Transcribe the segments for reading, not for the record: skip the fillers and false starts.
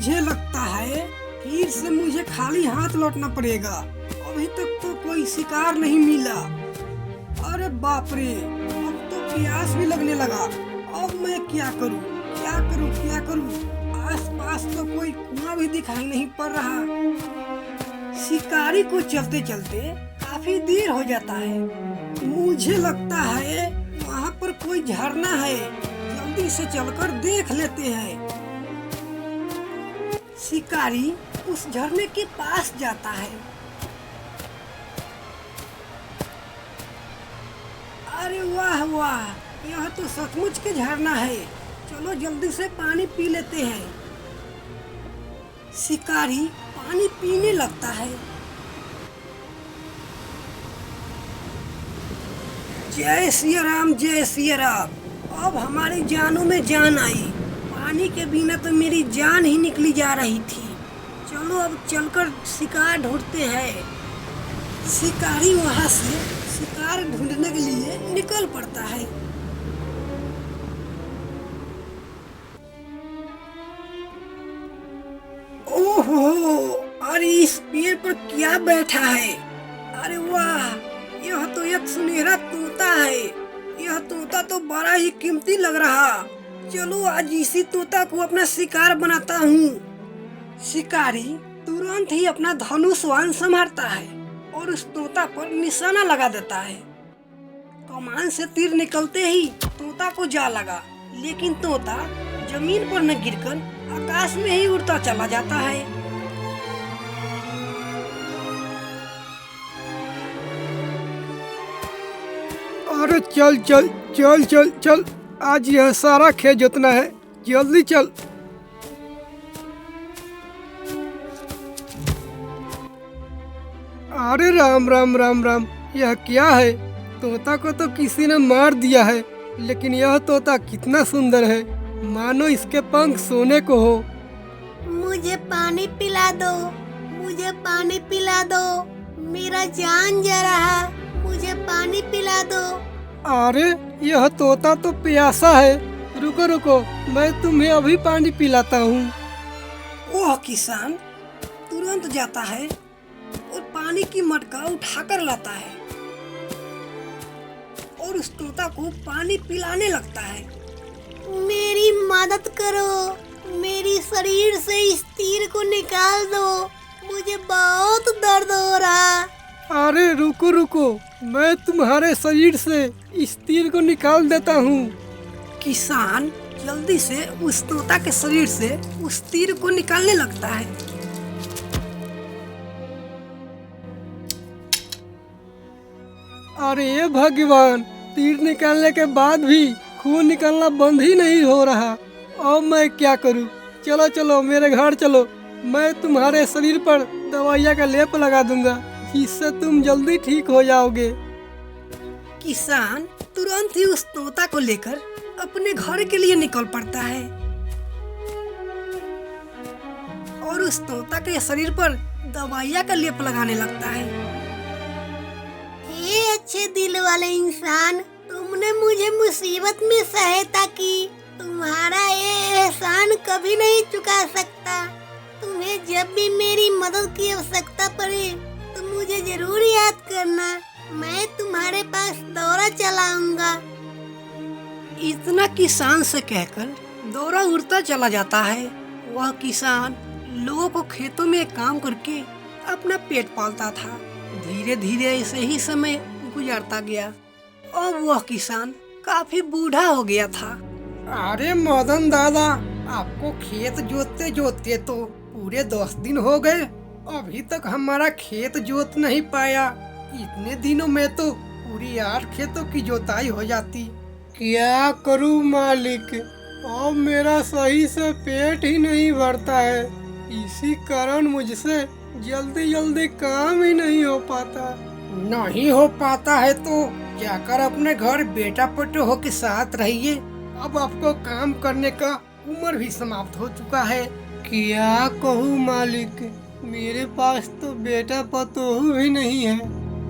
मुझे लगता है फिर से मुझे खाली हाथ लौटना पड़ेगा। अभी तक तो कोई शिकार नहीं मिला। अरे बाप रे, अब तो प्यास भी लगने लगा। अब मैं क्या करूं, क्या करूं, क्या करूं? आसपास तो कोई कुआं भी दिखाई नहीं पड़ रहा। शिकारी को चलते चलते काफी देर हो जाता है। मुझे लगता है वहाँ पर कोई झरना है, जल्दी से चलकर देख लेते हैं। शिकारी उस झरने के पास जाता है। अरे वाह वाह, यह तो सचमुच के झरना है। चलो जल्दी से पानी पी लेते हैं। शिकारी पानी पीने लगता है। जय सिया राम, जय सिया राम। अब हमारी जानों में जान आई। पानी के बिना तो मेरी जान ही निकली जा रही थी। चलो अब चलकर शिकार ढूंढते हैं। शिकारी वहां से शिकार ढूंढने के लिए निकल पड़ता है। ओहो, अरे इस पेड़ पर क्या बैठा है? अरे वाह, यह तो एक सुनहरा तोता है। यह तोता तो बड़ा ही कीमती लग रहा। चलो आज इसी तोता को अपना शिकार बनाता हूँ। शिकारी तुरंत ही अपना धनुष बाण संभालता है और उस तोता पर निशाना लगा देता है। कमान से तीर निकलते ही तोता को जा लगा, लेकिन तोता जमीन पर न गिरकर आकाश में ही उड़ता चला जाता है। अरे चल चल चल चल चल, आज यह सारा खेत जोतना है, जल्दी चल। अरे राम राम राम राम, यह क्या है? तोता को तो किसी ने मार दिया है, लेकिन यह तोता कितना सुंदर है, मानो इसके पंख सोने को हो। मुझे पानी पिला दो, मुझे पानी पिला दो, मेरा जान जा रहा, मुझे पानी पिला दो। अरे यह तोता तो प्यासा है। रुको रुको, मैं तुम्हें अभी पानी पिलाता हूँ। वह किसान तुरंत जाता है और पानी की मटका उठाकर लाता है और उस तोता को पानी पिलाने लगता है। मेरी मदद करो, मेरी शरीर से इस तीर को निकाल दो, मुझे बहुत दर्द हो रहा। अरे रुको रुको, मैं तुम्हारे शरीर से इस तीर को निकाल देता हूँ। किसान जल्दी से उस तोता के शरीर से उस तीर को निकालने लगता है। अरे भगवान, तीर निकालने के बाद भी खून निकलना बंद ही नहीं हो रहा। अब मैं क्या करूं? चलो चलो मेरे घर चलो, मैं तुम्हारे शरीर पर दवाइयाँ का लेप लगा दूंगा, इससे तुम जल्दी ठीक हो जाओगे। किसान तुरंत ही उस तोता को लेकर अपने घर के लिए निकल पड़ता है और उस तोता के शरीर पर दवाइयाँ का लेप लगाने लगता है। हे अच्छे दिल वाले इंसान, तुमने मुझे मुसीबत में सहायता की, तुम्हारा ये एहसान कभी नहीं चुका सकता। तुम्हें जब भी मेरी मदद की आवश्यकता पड़े तो मुझे जरूर याद करना, मैं तुम्हारे पास दौरा चलाऊंगा। इतना किसान से कहकर दौरा उड़ता चला जाता है। वह किसान लोगों को खेतों में काम करके अपना पेट पालता था। धीरे धीरे ऐसे ही समय गुजरता गया। अब वह किसान काफी बूढ़ा हो गया था। अरे मदन दादा, आपको खेत जोतते जोतते तो पूरे 10 दिन हो गए, अभी तक हमारा खेत जोत नहीं पाया। इतने दिनों में तो पूरी 8 खेतों की जोताई हो जाती। क्या करूं मालिक, अब मेरा सही से पेट ही नहीं भरता है, इसी कारण मुझसे जल्दी जल्दी काम ही नहीं हो पाता। नहीं हो पाता है तो जाकर अपने घर बेटा पटोह के साथ रहिए। अब आपको काम करने का उम्र भी समाप्त हो चुका है। क्या कहूँ मालिक, मेरे पास तो बेटा पतोह भी नहीं है।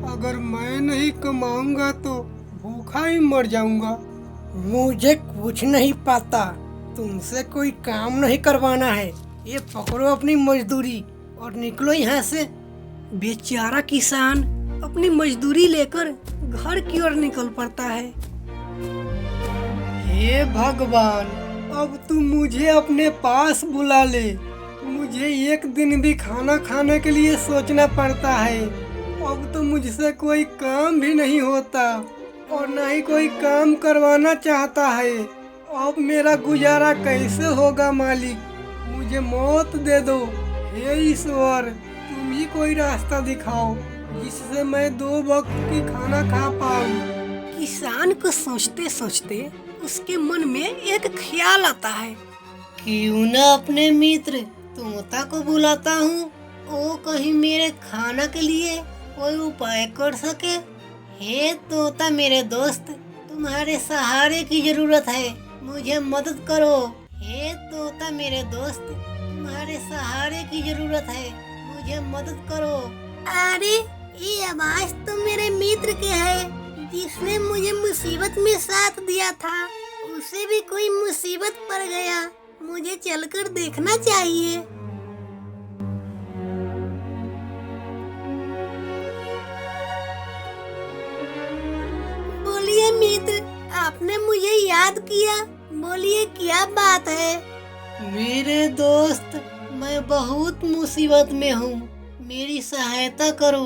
अगर मैं नहीं कमाऊंगा तो भूखा ही मर जाऊंगा। मुझे कुछ नहीं पता, तुमसे कोई काम नहीं करवाना है, ये पकड़ो अपनी मजदूरी और निकलो यहाँ से। बेचारा किसान अपनी मजदूरी लेकर घर की ओर निकल पड़ता है। हे भगवान, अब तू मुझे अपने पास बुला ले। मुझे एक दिन भी खाना खाने के लिए सोचना पड़ता है। अब तो मुझसे कोई काम भी नहीं होता और ना ही कोई काम करवाना चाहता है। अब मेरा गुजारा कैसे होगा मालिक? मुझे मौत दे दो। हे ईश्वर, तुम ही कोई रास्ता दिखाओ जिससे मैं 2 वक्त की खाना खा पाऊं। किसान को सोचते सोचते उसके मन में एक ख्याल आता है, क्यों न अपने मित्र तोता को बुलाता हूँ, वो कहीं मेरे खाना के लिए कोई उपाय कर सके। हे तोता मेरे दोस्त, तुम्हारे सहारे की जरूरत है, मुझे मदद करो। हे तोता मेरे दोस्त, तुम्हारे सहारे की जरूरत है, मुझे मदद करो। अरे ये आवाज तो मेरे मित्र के है, जिसने मुझे मुसीबत में साथ दिया था। उसे भी कोई मुसीबत पड़ गया, मुझे चलकर देखना चाहिए। बोलिए मित्र, आपने मुझे याद किया, बोलिए क्या बात है। मेरे दोस्त, मैं बहुत मुसीबत में हूँ, मेरी सहायता करो।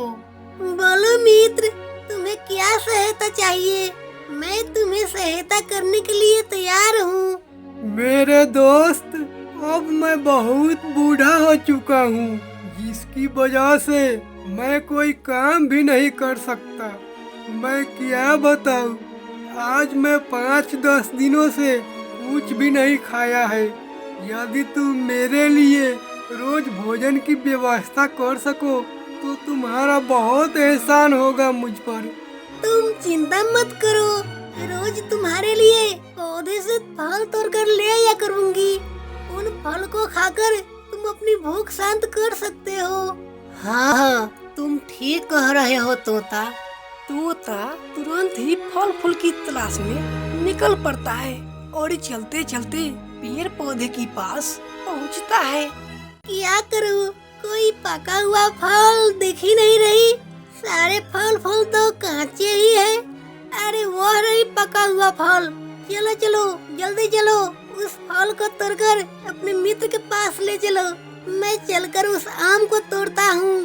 बोलो मित्र, तुम्हें क्या सहायता चाहिए? मैं तुम्हें सहायता करने के लिए तैयार हूँ। मेरे दोस्त, अब मैं बहुत बूढ़ा हो चुका हूँ, जिसकी वजह से मैं कोई काम भी नहीं कर सकता। मैं क्या बताऊँ, आज मैं 5-10 दिनों से कुछ भी नहीं खाया है। यदि तुम मेरे लिए रोज भोजन की व्यवस्था कर सको तो तुम्हारा बहुत एहसान होगा मुझ पर। तुम चिंता मत करो, रोज तुम्हारे लिए पौधे से फल तोड़ कर ले आया करूंगी। उन फल को खाकर तुम अपनी भूख शांत कर सकते हो। हाँ, तुम ठीक कह रहे हो तोता। तोता तुरंत ही फल फूल की तलाश में निकल पड़ता है और चलते चलते पेड़ पौधे के पास पहुंचता है। क्या करूं, कोई पका हुआ फल दिख ही नहीं रही। सारे फल फूल तो कांचे ही है। अरे वो रही पका हुआ फल। चलो चलो जल्दी चलो, उस फल को तोड़कर अपने मित्र के पास ले चलो। मैं चलकर उस आम को तोड़ता हूँ।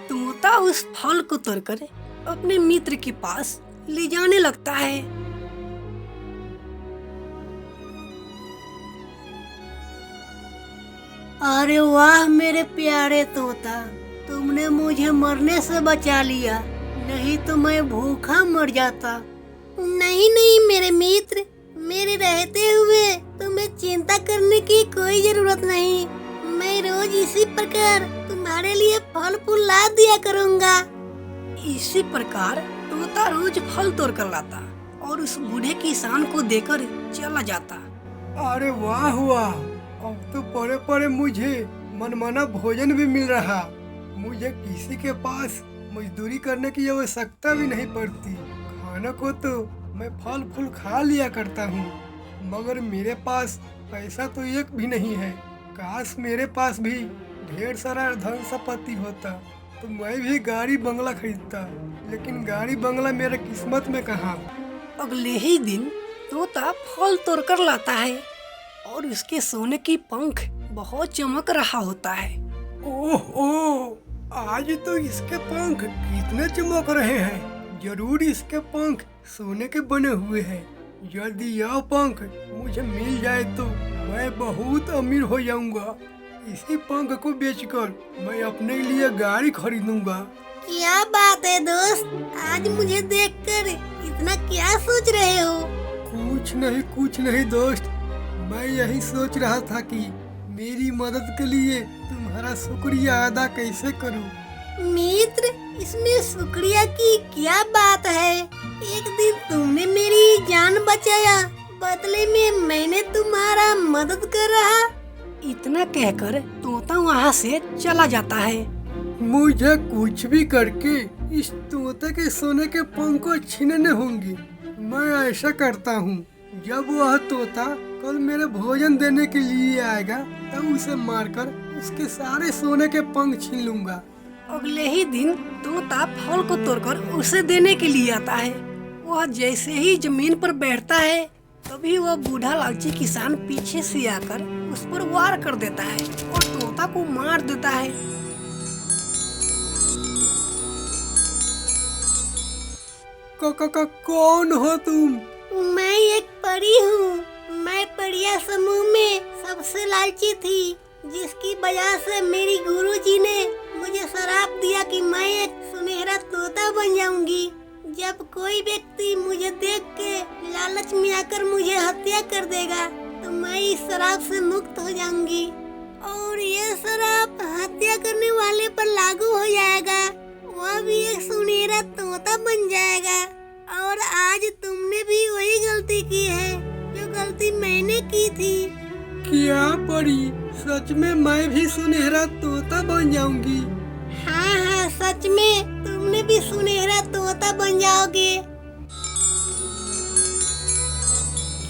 तोता उस फल को तोड़कर अपने मित्र के पास ले जाने लगता है। अरे वाह मेरे प्यारे तोता, तुमने मुझे मरने से बचा लिया, नहीं तो मैं भूखा मर जाता। नहीं नहीं मेरे मित्र, मेरे रहते हुए तुम्हें चिंता करने की कोई जरूरत नहीं। मैं रोज इसी प्रकार तुम्हारे लिए फल फूल ला दिया करूँगा। इसी प्रकार तोता रोज फल तोड़ कर लाता और उस बूढ़े किसान को देकर चला जाता। अरे वाह वाह, अब तो पड़े पड़े मुझे मनमाना भोजन भी मिल रहा। मुझे किसी के पास मजदूरी करने की आवश्यकता भी नहीं पड़ती। खाना को तो मैं फल फूल खा लिया करता हूँ, मगर मेरे पास पैसा तो एक भी नहीं है। काश मेरे पास भी ढेर सारा धन संपत्ति होता तो मैं भी गाड़ी बंगला खरीदता, लेकिन गाड़ी बंगला मेरे किस्मत में कहाँ। अगले ही दिन तोता फल तोड़ कर लाता है और उसके सोने की पंख बहुत चमक रहा होता है। ओह ओह, आज तो इसके पंख कितने चमक रहे हैं। जरूर इसके पंख सोने के बने हुए हैं। यदि यह पंख मुझे मिल जाए तो मैं बहुत अमीर हो जाऊंगा। इसी पंख को बेचकर मैं अपने लिए गाड़ी खरीदूंगा। क्या बात है दोस्त, आज मुझे देखकर इतना क्या सोच रहे हो? कुछ नहीं दोस्त, मैं यही सोच रहा था कि मेरी मदद के लिए तुम्हारा शुक्रिया अदा कैसे करूं। मित्र, इसमें शुक्रिया की क्या बात है? एक दिन तुमने मेरी जान बचाया, बदले में मैंने तुम्हारा मदद कर रहा। इतना कहकर तोता वहाँ से चला जाता है। मुझे कुछ भी करके इस तोते के सोने के पंख को छीनने होंगे। मैं ऐसा करता हूँ, जब वह तोता कल मेरे भोजन देने के लिए आएगा तब उसे मारकर उसके सारे सोने के पंख छीन लूंगा। अगले ही दिन तोता फल को तोड़कर उसे देने के लिए आता है। वह जैसे ही जमीन पर बैठता है तभी वह बूढ़ा लालची किसान पीछे से आकर उस पर वार कर देता है और तोता को मार देता है। कौन हो तुम? मैं एक परी हूँ। मैं परिया समूह में सबसे लालची थी, जिसकी वजह से मेरी गुरुजी ने मुझे श्राप दिया कि मैं एक सुनहरा तोता बन जाऊंगी। जब कोई व्यक्ति मुझे देख के लालच में आकर मुझे हत्या कर देगा तो मैं इस श्राप से मुक्त हो जाऊंगी और ये श्राप हत्या करने वाले पर लागू हो जाएगा। वह भी एक सुनहरा तोता बन जाएगा। और आज तुमने भी वही गलती की है जो गलती मैंने की थी। क्या परी, सच में मैं भी सुनहरा तोता बन जाऊंगी? हाँ, सच में तुमने भी सुनहरा तोता बन जाओगे।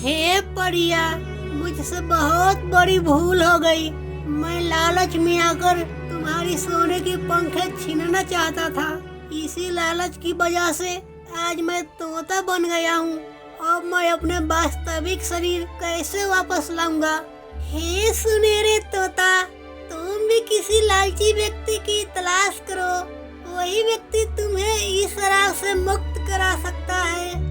हे परिया, मुझसे बहुत बड़ी भूल हो गई। मैं लालच में आकर तुम्हारी सोने के पंख छीनना चाहता था। इसी लालच की वजह से आज मैं तोता बन गया हूँ। अब मैं अपने वास्तविक शरीर कैसे वापस लाऊंगा? हे सुनहरे तोता, तुम भी किसी लालची व्यक्ति की तलाश करो। वही व्यक्ति तुम्हें इस श्राप से मुक्त करा सकता है।